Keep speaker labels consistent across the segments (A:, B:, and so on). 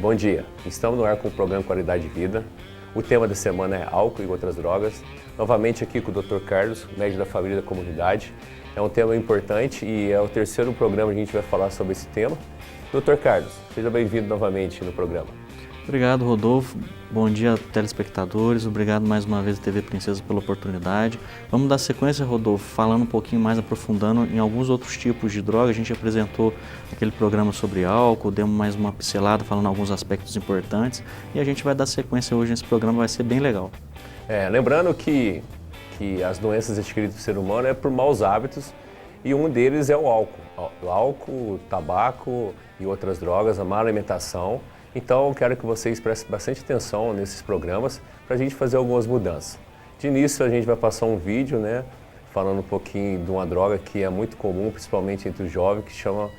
A: Bom dia, estamos no ar com o programa Qualidade de Vida. O tema da semana é álcool e outras drogas. Novamente aqui com o Dr. Carlos, médico da família e da comunidade. É um tema importante e é o terceiro programa que a gente vai falar sobre esse tema. Dr. Carlos, seja bem-vindo novamente no programa.
B: Obrigado, Rodolfo. Bom dia, telespectadores. Obrigado mais uma vez à TV Princesa pela oportunidade. Vamos dar sequência, Rodolfo, falando um pouquinho mais, aprofundando em alguns outros tipos de droga. A gente apresentou aquele programa sobre álcool, demos mais uma pincelada falando alguns aspectos importantes e a gente vai dar sequência hoje nesse programa, vai ser bem legal.
A: Lembrando que as doenças adquiridas do ser humano é por maus hábitos e um deles é o álcool. O álcool, o tabaco e outras drogas, a má alimentação. Então, eu quero que vocês prestem bastante atenção nesses programas para a gente fazer algumas mudanças. De início, a gente vai passar um vídeo, falando um pouquinho de uma droga que é muito comum, principalmente entre os jovens, que chama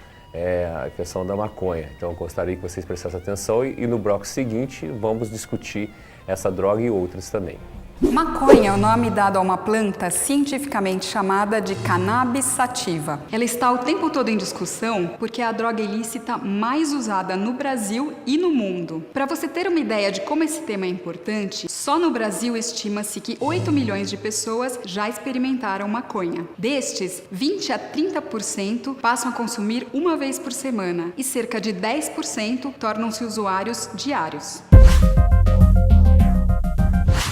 A: a questão da maconha. Então, eu gostaria que vocês prestassem atenção e no bloco seguinte vamos discutir essa droga e outras também.
C: Maconha é o nome dado a uma planta cientificamente chamada de cannabis sativa. Ela está o tempo todo em discussão porque é a droga ilícita mais usada no Brasil e no mundo. Para você ter uma ideia de como esse tema é importante, só no Brasil estima-se que 8 milhões de pessoas já experimentaram maconha. Destes, 20 a 30% passam a consumir uma vez por semana e cerca de 10% tornam-se usuários diários.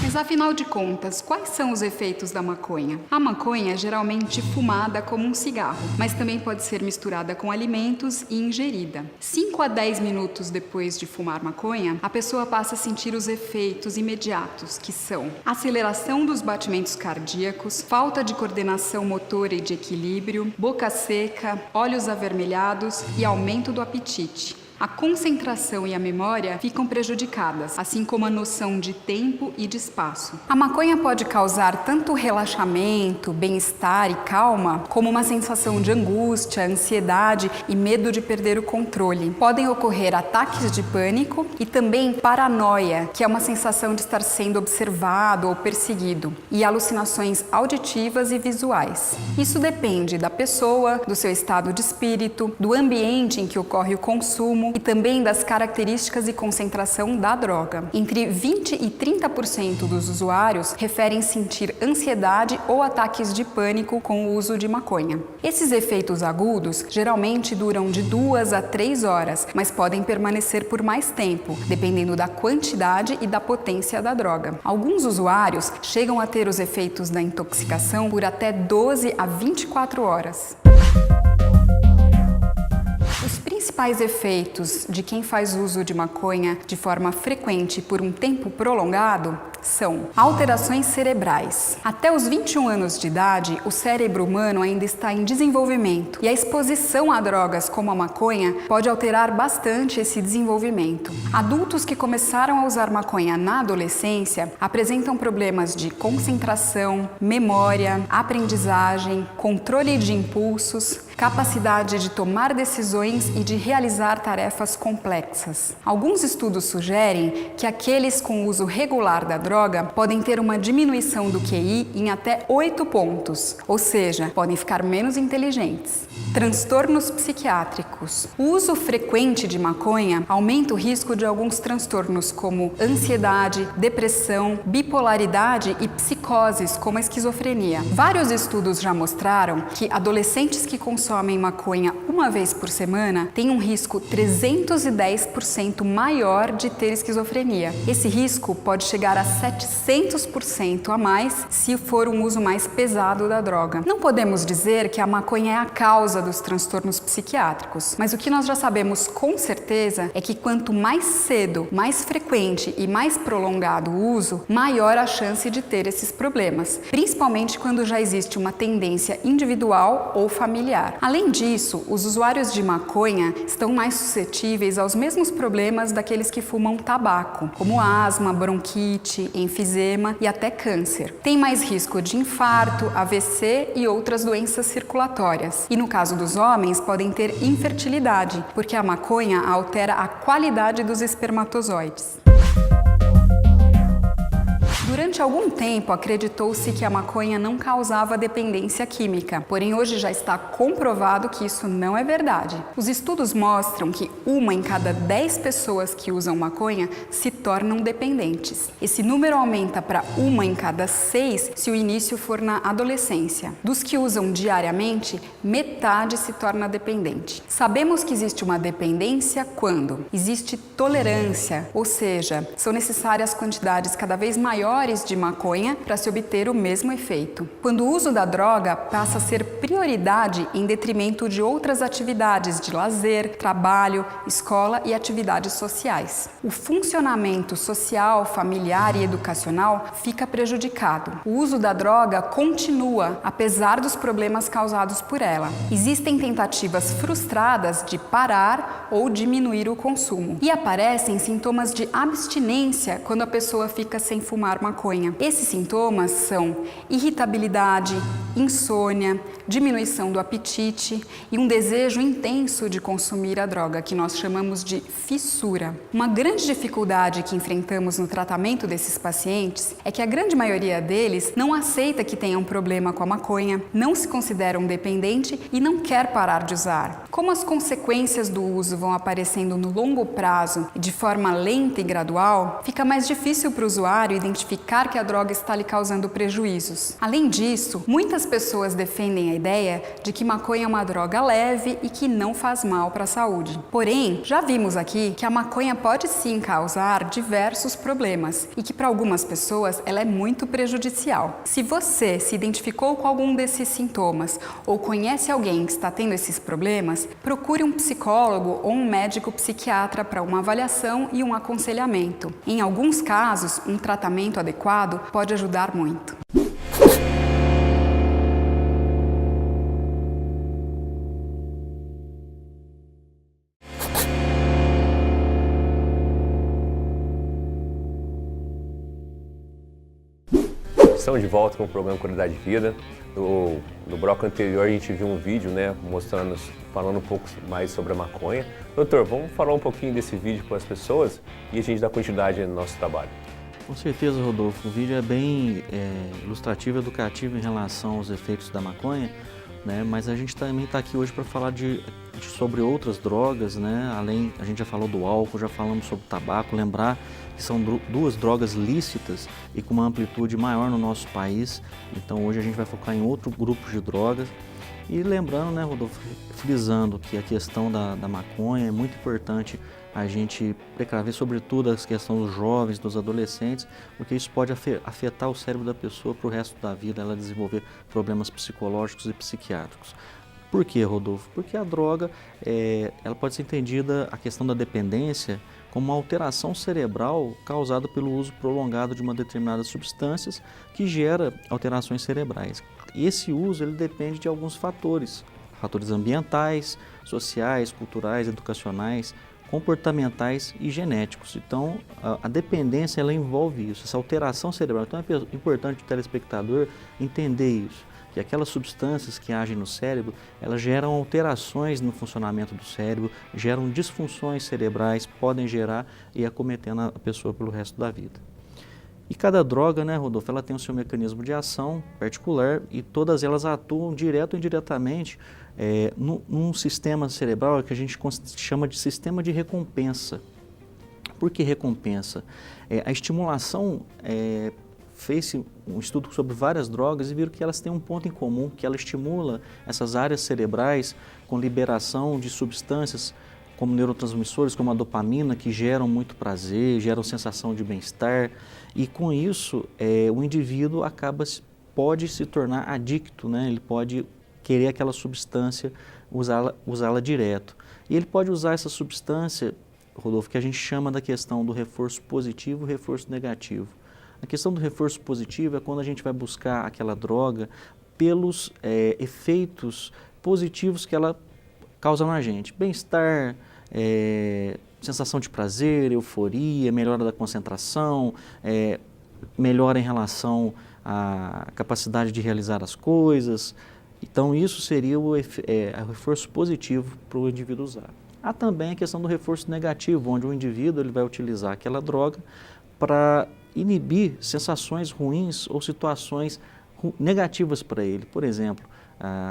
C: Mas afinal de contas, quais são os efeitos da maconha? A maconha é geralmente fumada como um cigarro, mas também pode ser misturada com alimentos e ingerida. 5 a 10 minutos depois de fumar maconha, a pessoa passa a sentir os efeitos imediatos, que são aceleração dos batimentos cardíacos, falta de coordenação motora e de equilíbrio, boca seca, olhos avermelhados e aumento do apetite. A concentração e a memória ficam prejudicadas, assim como a noção de tempo e de espaço. A maconha pode causar tanto relaxamento, bem-estar e calma, como uma sensação de angústia, ansiedade e medo de perder o controle. Podem ocorrer ataques de pânico e também paranoia, que é uma sensação de estar sendo observado ou perseguido, e alucinações auditivas e visuais. Isso depende da pessoa, do seu estado de espírito, do ambiente em que ocorre o consumo, e também das características e concentração da droga. Entre 20% e 30% dos usuários referem sentir ansiedade ou ataques de pânico com o uso de maconha. Esses efeitos agudos geralmente duram de 2 a 3 horas, mas podem permanecer por mais tempo, dependendo da quantidade e da potência da droga. Alguns usuários chegam a ter os efeitos da intoxicação por até 12 a 24 horas. Os principais efeitos de quem faz uso de maconha de forma frequente por um tempo prolongado são alterações cerebrais. Até os 21 anos de idade, o cérebro humano ainda está em desenvolvimento e a exposição a drogas como a maconha pode alterar bastante esse desenvolvimento. Adultos que começaram a usar maconha na adolescência apresentam problemas de concentração, memória, aprendizagem, controle de impulsos, capacidade de tomar decisões e de realizar tarefas complexas. Alguns estudos sugerem que aqueles com uso regular da droga podem ter uma diminuição do QI em até 8 pontos, ou seja, podem ficar menos inteligentes. Transtornos psiquiátricos. O uso frequente de maconha aumenta o risco de alguns transtornos como ansiedade, depressão, bipolaridade e psicoses como a esquizofrenia. Vários estudos já mostraram que adolescentes que consomem maconha uma vez por semana têm um risco 310% maior de ter esquizofrenia. Esse risco pode chegar a 700% a mais se for um uso mais pesado da droga. Não podemos dizer que a maconha é a causa dos transtornos psiquiátricos, mas o que nós já sabemos com certeza é que quanto mais cedo, mais frequente e mais prolongado o uso, maior a chance de ter esses problemas, principalmente quando já existe uma tendência individual ou familiar. Além disso, os usuários de maconha estão mais suscetíveis aos mesmos problemas daqueles que fumam tabaco, como asma, bronquite, enfisema e até câncer. Tem mais risco de infarto, AVC e outras doenças circulatórias. E no caso dos homens, podem ter infertilidade, porque a maconha altera a qualidade dos espermatozoides. Durante algum tempo, acreditou-se que a maconha não causava dependência química, porém hoje já está comprovado que isso não é verdade. Os estudos mostram que 1 em cada 10 pessoas que usam maconha se tornam dependentes. Esse número aumenta para 1 em cada 6 se o início for na adolescência. Dos que usam diariamente, metade se torna dependente. Sabemos que existe uma dependência quando existe tolerância, ou seja, são necessárias quantidades cada vez maiores de maconha para se obter o mesmo efeito. Quando o uso da droga passa a ser prioridade em detrimento de outras atividades de lazer, trabalho, escola e atividades sociais. O funcionamento social, familiar e educacional fica prejudicado. O uso da droga continua, apesar dos problemas causados por ela. Existem tentativas frustradas de parar ou diminuir o consumo. E aparecem sintomas de abstinência quando a pessoa fica sem fumar maconha. Esses sintomas são irritabilidade, insônia, diminuição do apetite e um desejo intenso de consumir a droga, que nós chamamos de fissura. Uma grande dificuldade que enfrentamos no tratamento desses pacientes é que a grande maioria deles não aceita que tenha um problema com a maconha, não se considera um dependente e não quer parar de usar. Como as consequências do uso vão aparecendo no longo prazo e de forma lenta e gradual, fica mais difícil para o usuário identificar que a droga está lhe causando prejuízos. Além disso, muitas pessoas defendem a ideia de que maconha é uma droga leve e que não faz mal para a saúde. Porém, já vimos aqui que a maconha pode sim causar diversos problemas e que para algumas pessoas ela é muito prejudicial. Se você se identificou com algum desses sintomas ou conhece alguém que está tendo esses problemas, procure um psicólogo ou um médico psiquiatra para uma avaliação e um aconselhamento. Em alguns casos, um tratamento adequado pode ajudar muito.
A: Estamos de volta com o programa Qualidade de Vida. No bloco anterior a gente viu um vídeo, né, falando um pouco mais sobre a maconha. Doutor, vamos falar um pouquinho desse vídeo com as pessoas e a gente dá continuidade no nosso trabalho.
B: Com certeza, Rodolfo. O vídeo é bem ilustrativo e educativo em relação aos efeitos da maconha, né? Mas a gente também está aqui hoje para falar sobre outras drogas, né? Além, a gente já falou do álcool, já falamos sobre o tabaco, lembrar que são duas drogas lícitas e com uma amplitude maior no nosso país. Então hoje a gente vai focar em outro grupo de drogas. E lembrando, né, Rodolfo, frisando que a questão da maconha é muito importante a gente precaver, sobretudo a questão dos jovens, dos adolescentes, porque isso pode afetar o cérebro da pessoa para o resto da vida, ela desenvolver problemas psicológicos e psiquiátricos. Por quê, Rodolfo? Porque a droga, ela pode ser entendida, a questão da dependência, como uma alteração cerebral causada pelo uso prolongado de uma determinada substância que gera alterações cerebrais. E esse uso ele depende de alguns fatores ambientais, sociais, culturais, educacionais, comportamentais e genéticos. Então, a dependência ela envolve isso, essa alteração cerebral. Então, é importante o telespectador entender isso, que aquelas substâncias que agem no cérebro, elas geram alterações no funcionamento do cérebro, geram disfunções cerebrais, podem gerar e acometendo a pessoa pelo resto da vida. E cada droga, né, Rodolfo, ela tem o seu mecanismo de ação particular e todas elas atuam direto ou indiretamente num sistema cerebral que a gente chama de sistema de recompensa. Por que recompensa? A estimulação fez um estudo sobre várias drogas e viram que elas têm um ponto em comum, que ela estimula essas áreas cerebrais com liberação de substâncias como neurotransmissores, como a dopamina, que geram muito prazer, geram sensação de bem-estar, e com isso o indivíduo pode se tornar adicto, né? Ele pode querer aquela substância, usá-la direto. E ele pode usar essa substância, Rodolfo, que a gente chama da questão do reforço positivo e reforço negativo. A questão do reforço positivo é quando a gente vai buscar aquela droga pelos efeitos positivos que ela causa na gente. Bem-estar, sensação de prazer, euforia, melhora da concentração, melhora em relação à capacidade de realizar as coisas. Então isso seria o reforço positivo para o indivíduo usar. Há também a questão do reforço negativo, onde o indivíduo ele vai utilizar aquela droga para inibir sensações ruins ou situações negativas para ele. Por exemplo,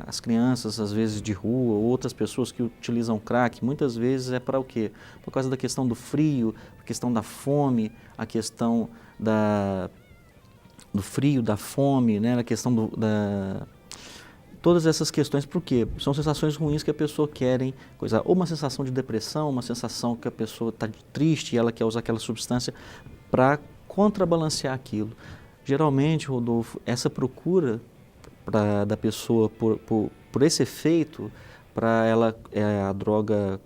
B: as crianças, às vezes, de rua, ou outras pessoas que utilizam crack, muitas vezes é para o quê? Por causa da questão do frio, a questão da fome, a questão do frio, da fome, né? A questão todas essas questões, por quê? São sensações ruins que a pessoa quer, ou uma sensação de depressão, uma sensação que a pessoa está triste e ela quer usar aquela substância para contrabalancear aquilo. Geralmente, Rodolfo, essa procura da pessoa por esse efeito, para ela a droga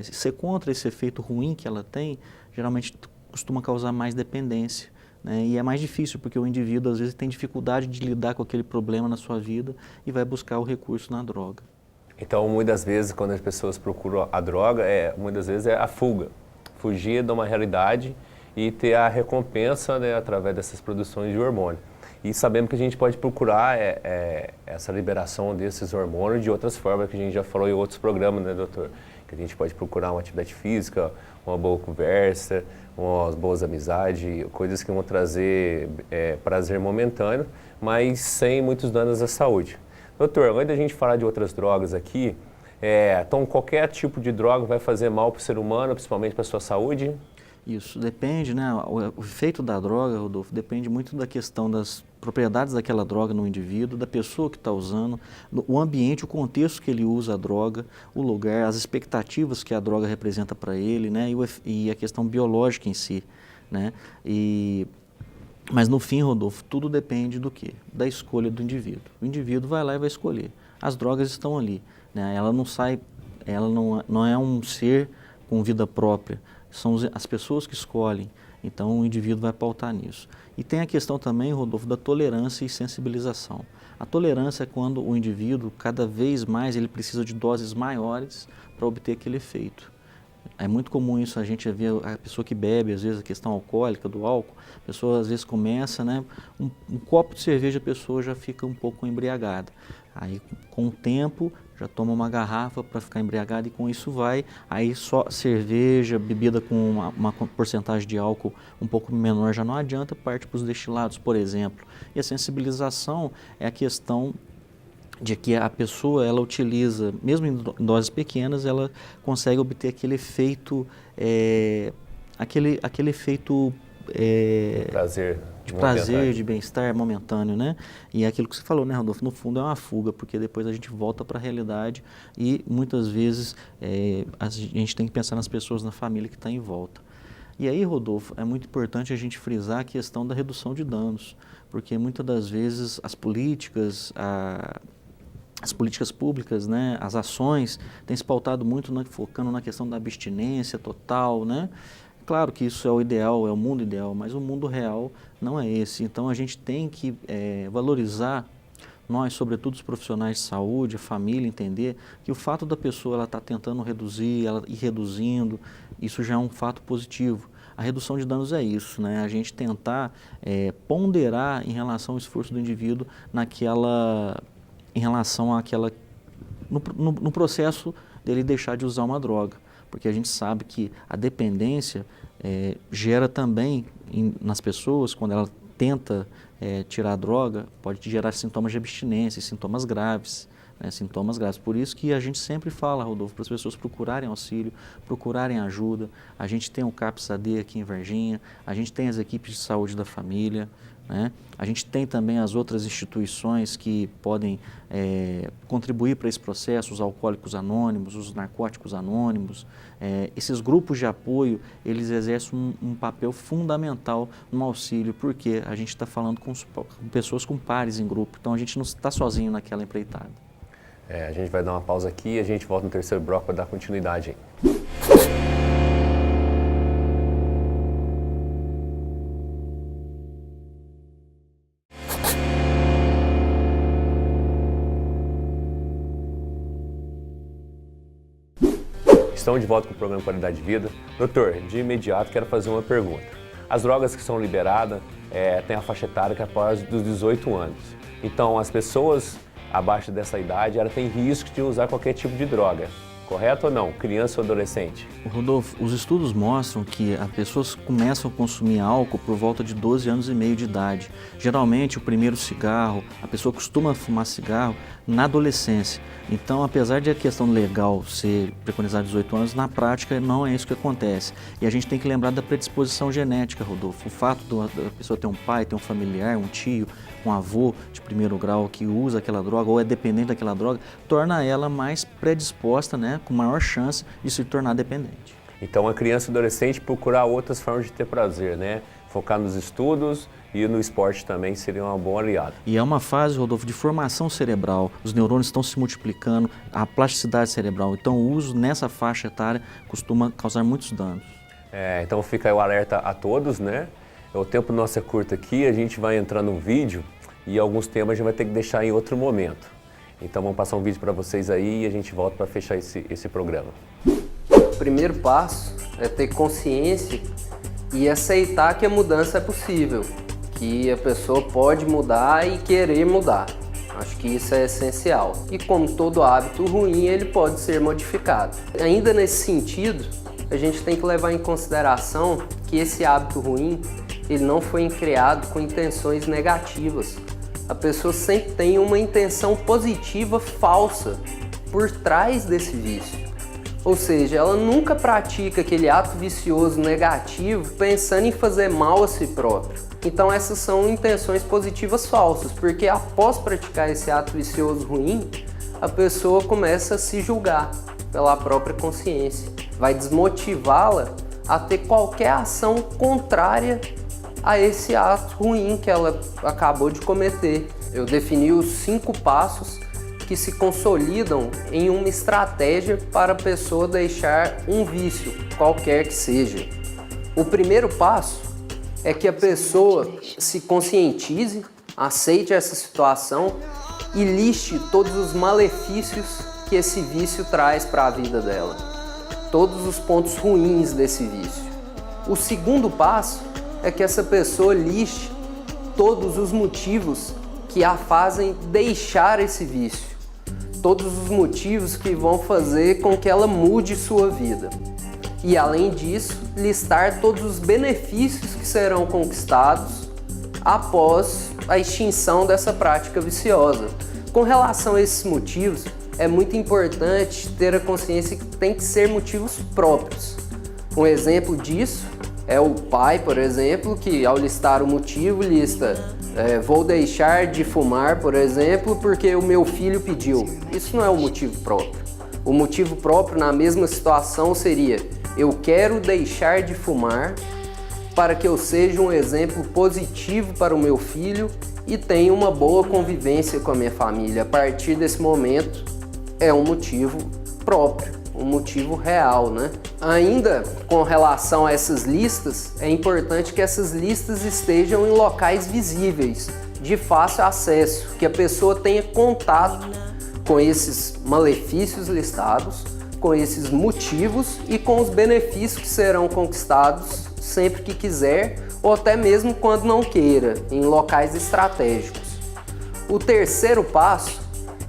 B: ser contra esse efeito ruim que ela tem, geralmente costuma causar mais dependência. Né? E é mais difícil porque o indivíduo às vezes tem dificuldade de lidar com aquele problema na sua vida e vai buscar o recurso na droga.
A: Então, muitas vezes, quando as pessoas procuram a droga, muitas vezes é a fuga. Fugir de uma realidade e ter a recompensa, né, através dessas produções de hormônio. E sabemos que a gente pode procurar essa liberação desses hormônios de outras formas, que a gente já falou em outros programas, né, doutor? Que a gente pode procurar uma atividade física, uma boa conversa, umas boas amizades, coisas que vão trazer prazer momentâneo, mas sem muitos danos à saúde. Doutor, antes da gente falar de outras drogas aqui, então qualquer tipo de droga vai fazer mal para o ser humano, principalmente para a sua saúde?
B: Isso depende, né? O efeito da droga, Rodolfo, depende muito da questão das propriedades daquela droga no indivíduo, da pessoa que está usando, o ambiente, o contexto que ele usa a droga, o lugar, as expectativas que a droga representa para ele, né? E a questão biológica em si, né? Mas no fim, Rodolfo, tudo depende do quê? Da escolha do indivíduo. O indivíduo vai lá e vai escolher. As drogas estão ali, né? Ela não é um ser com vida própria. São as pessoas que escolhem, então o indivíduo vai pautar nisso. E tem a questão também, Rodolfo, da tolerância e sensibilização. A tolerância é quando o indivíduo, cada vez mais, ele precisa de doses maiores para obter aquele efeito. É muito comum isso, a gente vê a pessoa que bebe, às vezes a questão alcoólica, do álcool, a pessoa às vezes começa, né, um copo de cerveja, a pessoa já fica um pouco embriagada. Aí, com o tempo, já toma uma garrafa para ficar embriagada e com isso vai. Aí só cerveja, bebida com uma porcentagem de álcool um pouco menor já não adianta, parte para os destilados, por exemplo. E a sensibilização é a questão de que a pessoa, ela utiliza, mesmo em doses pequenas, ela consegue obter aquele efeito, aquele efeito prazer, de bem-estar momentâneo, né? E é aquilo que você falou, né, Rodolfo? No fundo é uma fuga, porque depois a gente volta para a realidade e muitas vezes a gente tem que pensar nas pessoas, na família que está em volta. E aí, Rodolfo, é muito importante a gente frisar a questão da redução de danos, porque muitas das vezes as políticas públicas, né, as ações, têm se pautado muito focando na questão da abstinência total, né? Claro que isso é o ideal, é o mundo ideal, mas o mundo real não é esse. Então a gente tem que valorizar, nós, sobretudo os profissionais de saúde, a família, entender que o fato da pessoa estar tentando reduzir, ela ir reduzindo, isso já é um fato positivo. A redução de danos é isso, né? A gente tentar ponderar em relação ao esforço do indivíduo em relação àquela, no processo dele deixar de usar uma droga. Porque a gente sabe que a dependência gera também nas pessoas, quando ela tenta tirar a droga, pode gerar sintomas de abstinência, sintomas graves, né, sintomas graves. Por isso que a gente sempre fala, Rodolfo, para as pessoas procurarem auxílio, procurarem ajuda. A gente tem o CAPS-AD aqui em Varginha, a gente tem as equipes de saúde da família, né? A gente tem também as outras instituições que podem contribuir para esse processo, os alcoólicos anônimos, os narcóticos anônimos. Esses grupos de apoio, eles exercem um papel fundamental no auxílio, porque a gente está falando com pessoas com pares em grupo, então a gente não está sozinho naquela empreitada.
A: A gente vai dar uma pausa aqui e a gente volta no terceiro bloco para dar continuidade aí. Estamos de volta com o programa Qualidade de Vida. Doutor, de imediato quero fazer uma pergunta. As drogas que são liberadas têm a faixa etária que é após dos 18 anos. Então, as pessoas abaixo dessa idade, ela tem risco de usar qualquer tipo de droga. correto ou não? Criança ou adolescente?
B: Rodolfo, os estudos mostram que as pessoas começam a consumir álcool por volta de 12 anos e meio de idade. Geralmente, o primeiro cigarro, a pessoa costuma fumar cigarro na adolescência. Então, apesar de a questão legal ser preconizada 18 anos, na prática não é isso que acontece. E a gente tem que lembrar da predisposição genética, Rodolfo. O fato da pessoa ter um pai, ter um familiar, um tio, um avô de primeiro grau que usa aquela droga ou é dependente daquela droga, torna ela mais predisposta, né, com maior chance de se tornar dependente.
A: Então, a criança e adolescente procurar outras formas de ter prazer, né? Focar nos estudos e no esporte também seria uma boa aliada.
B: E é uma fase, Rodolfo, de formação cerebral. Os neurônios estão se multiplicando, a plasticidade cerebral. Então, o uso nessa faixa etária costuma causar muitos danos.
A: Então, fica aí o alerta a todos, né? O tempo nosso é curto aqui, a gente vai entrar no vídeo e alguns temas a gente vai ter que deixar em outro momento. Então, vamos passar um vídeo para vocês aí e a gente volta para fechar esse programa.
D: O primeiro passo é ter consciência e aceitar que a mudança é possível, que a pessoa pode mudar e querer mudar. Acho que isso é essencial. E como todo hábito ruim, ele pode ser modificado. Ainda nesse sentido, a gente tem que levar em consideração que esse hábito ruim, ele não foi criado com intenções negativas. A pessoa sempre tem uma intenção positiva falsa por trás desse vício. Ou seja, ela nunca pratica aquele ato vicioso negativo pensando em fazer mal a si próprio. Então essas são intenções positivas falsas, porque após praticar esse ato vicioso ruim, a pessoa começa a se julgar pela própria consciência. Vai desmotivá-la a ter qualquer ação contrária a esse ato ruim que ela acabou de cometer. Eu defini os 5 passos que se consolidam em uma estratégia para a pessoa deixar um vício, qualquer que seja. O primeiro passo é que a pessoa se conscientize, aceite essa situação e liste todos os malefícios que esse vício traz para a vida dela, todos os pontos ruins desse vício. O segundo passo é que essa pessoa liste todos os motivos que a fazem deixar esse vício, todos os motivos que vão fazer com que ela mude sua vida. E além disso, listar todos os benefícios que serão conquistados após a extinção dessa prática viciosa. Com relação a esses motivos, é muito importante ter a consciência que tem que ser motivos próprios. Um exemplo disso é o pai, por exemplo, que ao listar o motivo lista vou deixar de fumar, por exemplo, porque o meu filho pediu. Isso não é o motivo próprio. O motivo próprio na mesma situação seria: eu quero deixar de fumar para que eu seja um exemplo positivo para o meu filho e tenha uma boa convivência com a minha família. A partir desse momento é um motivo próprio, um motivo real, né? Ainda com relação a essas listas, é importante que essas listas estejam em locais visíveis, de fácil acesso, que a pessoa tenha contato com esses malefícios listados, com esses motivos e com os benefícios que serão conquistados sempre que quiser ou até mesmo quando não queira, em locais estratégicos. O terceiro passo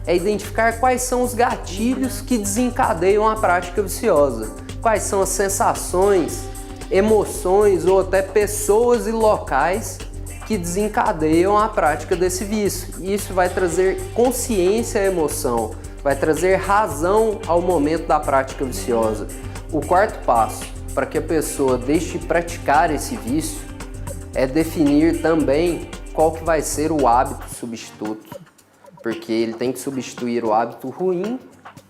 D: é identificar quais são os gatilhos que desencadeiam a prática viciosa, quais são as sensações, emoções ou até pessoas e locais que desencadeiam a prática desse vício. Isso vai trazer consciência à emoção, vai trazer razão ao momento da prática viciosa. O quarto passo para que a pessoa deixe de praticar esse vício é definir também qual que vai ser o hábito substituto, porque ele tem que substituir o hábito ruim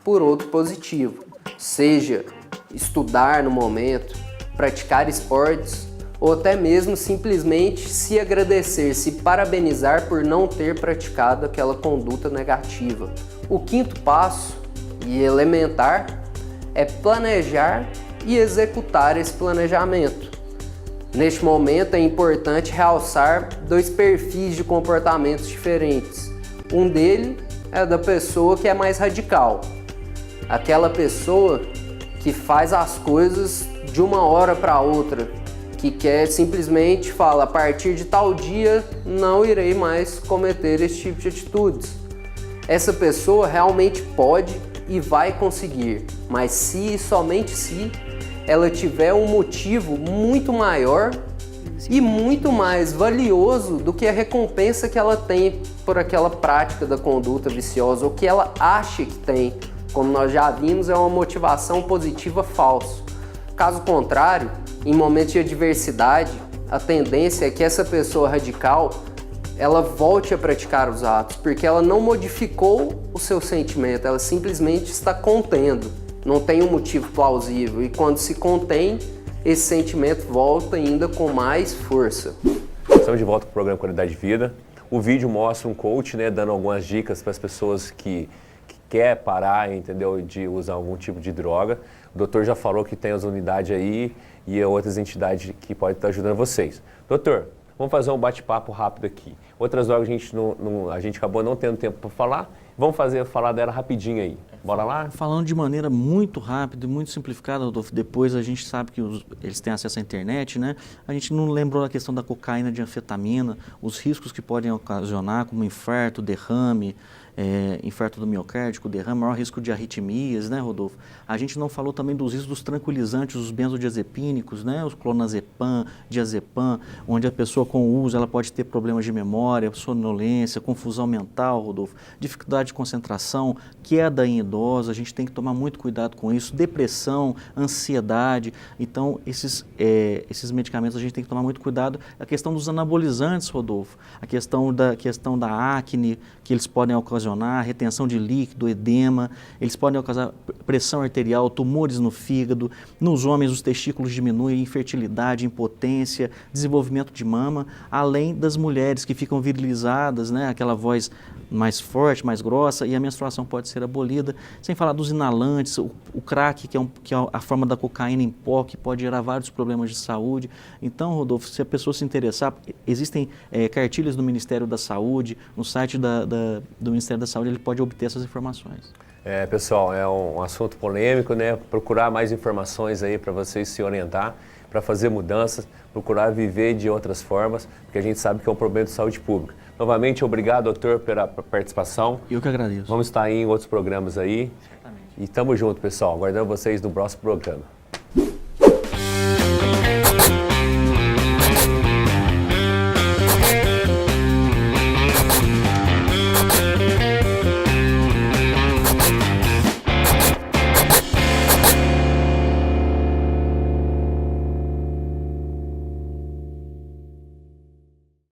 D: por outro positivo, seja estudar no momento, praticar esportes ou até mesmo simplesmente se agradecer, se parabenizar por não ter praticado aquela conduta negativa. O quinto passo, e elementar, é planejar e executar esse planejamento. Neste momento é importante realçar 2 perfis de comportamentos diferentes. Um deles é da pessoa que é mais radical, aquela pessoa que faz as coisas de uma hora para outra, que quer simplesmente falar: a partir de tal dia não irei mais cometer esse tipo de atitudes. Essa pessoa realmente pode e vai conseguir, mas se e somente se ela tiver um motivo muito maior e muito mais valioso do que a recompensa que ela tem por aquela prática da conduta viciosa ou que ela acha que tem. Como nós já vimos, é uma motivação positiva falsa. Caso contrário, em momentos de adversidade, a tendência é que essa pessoa radical ela volte a praticar os atos, porque ela não modificou o seu sentimento, ela simplesmente está contendo. Não tem um motivo plausível, e quando se contém, esse sentimento volta ainda com mais força.
A: Estamos de volta para o programa Qualidade de Vida. O vídeo mostra um coach, né, dando algumas dicas para as pessoas que quer parar, entendeu, de usar algum tipo de droga. O doutor já falou que tem as unidades aí e outras entidades que podem estar ajudando vocês. Doutor, vamos fazer um bate-papo rápido aqui. Outras drogas a gente acabou não tendo tempo para falar. Vamos falar dela rapidinho aí. Bora lá?
B: Falando de maneira muito rápida e muito simplificada, Rodolfo, depois a gente sabe que eles têm acesso à internet, né? A gente não lembrou a questão da cocaína, de anfetamina, os riscos que podem ocasionar, como infarto, derrame, infarto do miocárdio, derrame, maior risco de arritmias, né, Rodolfo? A gente não falou também dos riscos dos tranquilizantes, os benzodiazepínicos, né, os clonazepam, diazepam, onde a pessoa com o uso ela pode ter problemas de memória, sonolência, confusão mental, Rodolfo, dificuldade de concentração, queda em idosos, a gente tem que tomar muito cuidado com isso, depressão, ansiedade. Então, esses medicamentos a gente tem que tomar muito cuidado. A questão dos anabolizantes, Rodolfo, a questão da acne, que eles podem ocasionar, retenção de líquido, edema, eles podem ocasionar pressão arterial, tumores no fígado, nos homens os testículos diminuem, infertilidade, impotência, desenvolvimento de mama, além das mulheres que ficam virilizadas, né, aquela voz mais forte, mais grossa, e a menstruação pode ser abolida, sem falar dos inalantes, o crack, que é a forma da cocaína em pó, que pode gerar vários problemas de saúde. Então, Rodolfo, se a pessoa se interessar, existem cartilhas do Ministério da Saúde, no site do Ministério da Saúde ele pode obter essas informações.
A: Pessoal, é um assunto polêmico, né? Procurar mais informações aí para vocês se orientar, para fazer mudanças, procurar viver de outras formas, porque a gente sabe que é um problema de saúde pública. Novamente, obrigado, doutor, pela participação.
B: Eu que agradeço.
A: Vamos estar aí em outros programas aí. Exatamente. E tamo junto, pessoal. Aguardando vocês no próximo programa.